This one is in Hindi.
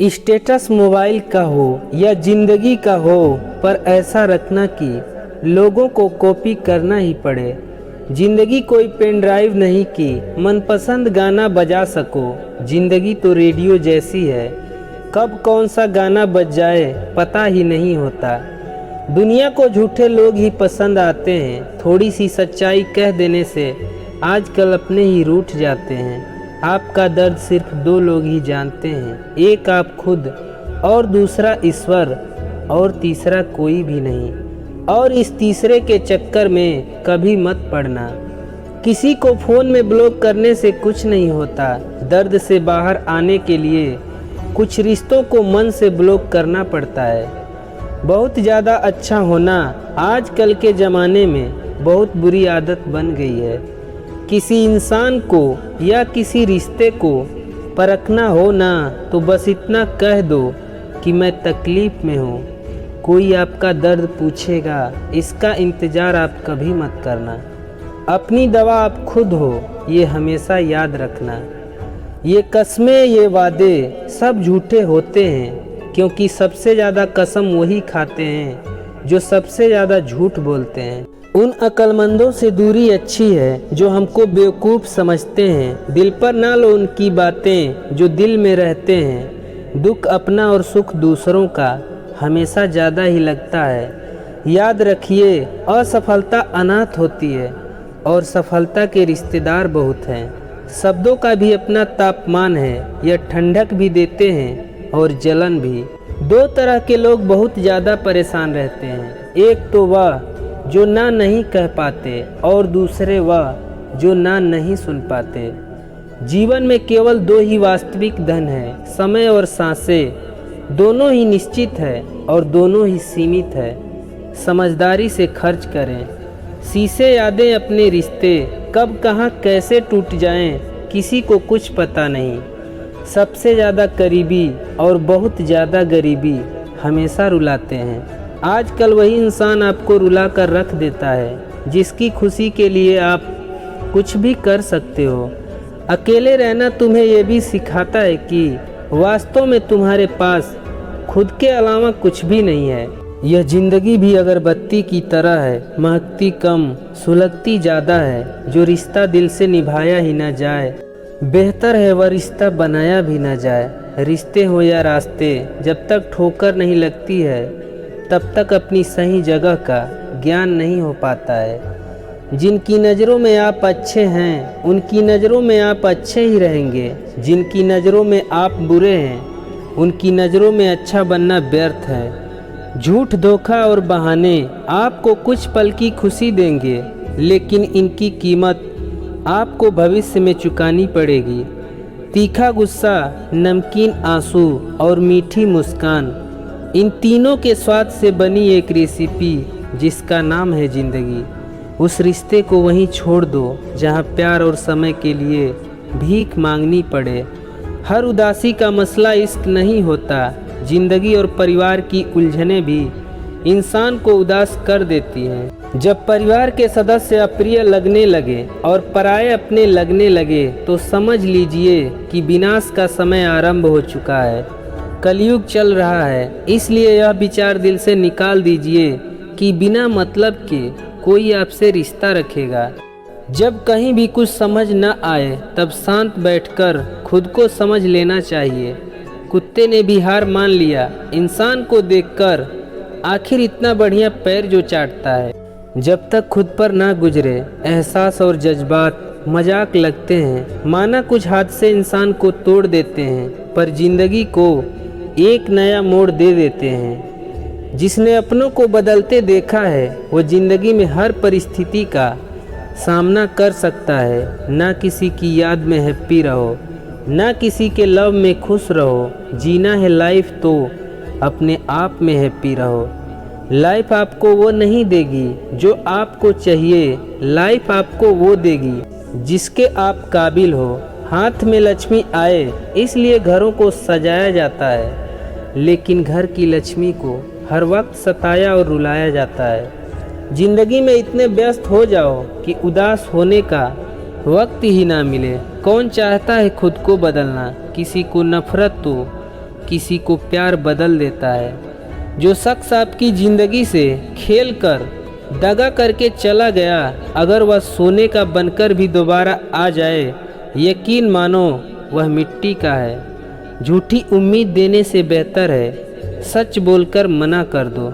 स्टेटस मोबाइल का हो या जिंदगी का हो, पर ऐसा रखना कि लोगों को कॉपी करना ही पड़े। जिंदगी कोई पेन ड्राइव नहीं कि मनपसंद गाना बजा सको। जिंदगी तो रेडियो जैसी है, कब कौन सा गाना बज जाए पता ही नहीं होता। दुनिया को झूठे लोग ही पसंद आते हैं, थोड़ी सी सच्चाई कह देने से आजकल अपने ही रूठ जाते हैं। आपका दर्द सिर्फ दो लोग ही जानते हैं, एक आप खुद और दूसरा ईश्वर, और तीसरा कोई भी नहीं। और इस तीसरे के चक्कर में कभी मत पड़ना। किसी को फ़ोन में ब्लॉक करने से कुछ नहीं होता। दर्द से बाहर आने के लिए कुछ रिश्तों को मन से ब्लॉक करना पड़ता है। बहुत ज़्यादा अच्छा होना आजकल के ज़माने में बहुत बुरी आदत बन गई है। किसी इंसान को या किसी रिश्ते को परखना हो ना, तो बस इतना कह दो कि मैं तकलीफ़ में हूँ। कोई आपका दर्द पूछेगा, इसका इंतज़ार आप कभी मत करना। अपनी दवा आप खुद हो, ये हमेशा याद रखना। ये कस्में, ये वादे सब झूठे होते हैं, क्योंकि सबसे ज़्यादा कसम वही खाते हैं जो सबसे ज़्यादा झूठ बोलते हैं। उन अक्लमंदों से दूरी अच्छी है जो हमको बेवकूफ़ समझते हैं। दिल पर ना लो उनकी बातें जो दिल में रहते हैं। दुख अपना और सुख दूसरों का हमेशा ज़्यादा ही लगता है। याद रखिए, असफलता अनाथ होती है और सफलता के रिश्तेदार बहुत हैं। शब्दों का भी अपना तापमान है, यह ठंडक भी देते हैं और जलन भी। दो तरह के लोग बहुत ज़्यादा परेशान रहते हैं, एक तो वह जो ना नहीं कह पाते और दूसरे वह जो ना नहीं सुन पाते। जीवन में केवल दो ही वास्तविक धन है, समय और सांसें। दोनों ही निश्चित है और दोनों ही सीमित है। समझदारी से खर्च करें। शीशे यादें अपने रिश्ते कब कहाँ कैसे टूट जाएं, किसी को कुछ पता नहीं। सबसे ज़्यादा करीबी और बहुत ज़्यादा गरीबी हमेशा रुलाते हैं। आजकल वही इंसान आपको रुला कर रख देता है जिसकी खुशी के लिए आप कुछ भी कर सकते हो। अकेले रहना तुम्हें यह भी सिखाता है कि वास्तव में तुम्हारे पास खुद के अलावा कुछ भी नहीं है। यह ज़िंदगी भी अगरबत्ती की तरह है, महकती कम, सुलगती ज़्यादा है। जो रिश्ता दिल से निभाया ही ना जाए, बेहतर है वह रिश्ता बनाया भी ना जाए। रिश्ते हो या रास्ते, जब तक ठोकर नहीं लगती है तब तक अपनी सही जगह का ज्ञान नहीं हो पाता है। जिनकी नज़रों में आप अच्छे हैं, उनकी नज़रों में आप अच्छे ही रहेंगे। जिनकी नज़रों में आप बुरे हैं, उनकी नज़रों में अच्छा बनना व्यर्थ है। झूठ, धोखा और बहाने आपको कुछ पल की खुशी देंगे, लेकिन इनकी कीमत आपको भविष्य में चुकानी पड़ेगी। तीखा गुस्सा, नमकीन आंसू और मीठी मुस्कान, इन तीनों के स्वाद से बनी एक रेसिपी जिसका नाम है ज़िंदगी। उस रिश्ते को वहीं छोड़ दो जहां प्यार और समय के लिए भीख मांगनी पड़े। हर उदासी का मसला इश्क नहीं होता। ज़िंदगी और परिवार की उलझनें भी इंसान को उदास कर देती हैं। जब परिवार के सदस्य अप्रिय लगने लगे और पराये अपने लगने लगे, तो समझ लीजिए कि विनाश का समय आरंभ हो चुका है। कलयुग चल रहा है, इसलिए यह विचार दिल से निकाल दीजिए कि बिना मतलब के कोई आपसे रिश्ता रखेगा। जब कहीं भी कुछ समझ न आए, तब शांत बैठकर खुद को समझ लेना चाहिए। कुत्ते ने भी हार मान लिया इंसान को देखकर, आखिर इतना बढ़िया पैर जो चाटता है। जब तक खुद पर ना गुजरे, एहसास और जज्बात मजाक लगते हैं। माना कुछ हादसे इंसान को तोड़ देते हैं, पर जिंदगी को एक नया मोड़ दे देते हैं। जिसने अपनों को बदलते देखा है, वो ज़िंदगी में हर परिस्थिति का सामना कर सकता है। ना किसी की याद में हैप्पी रहो, ना किसी के लव में खुश रहो। जीना है लाइफ तो अपने आप में हैप्पी रहो। लाइफ आपको वो नहीं देगी जो आपको चाहिए, लाइफ आपको वो देगी जिसके आप काबिल हो। हाथ में लक्ष्मी आए इसलिए घरों को सजाया जाता है, लेकिन घर की लक्ष्मी को हर वक्त सताया और रुलाया जाता है। ज़िंदगी में इतने व्यस्त हो जाओ कि उदास होने का वक्त ही ना मिले। कौन चाहता है खुद को बदलना? किसी को नफरत तो किसी को प्यार बदल देता है। जो शख्स आपकी ज़िंदगी से खेल कर दगा करके चला गया, अगर वह सोने का बनकर भी दोबारा आ जाए, यकीन मानो वह मिट्टी का है। झूठी उम्मीद देने से बेहतर है सच बोलकर मना कर दो।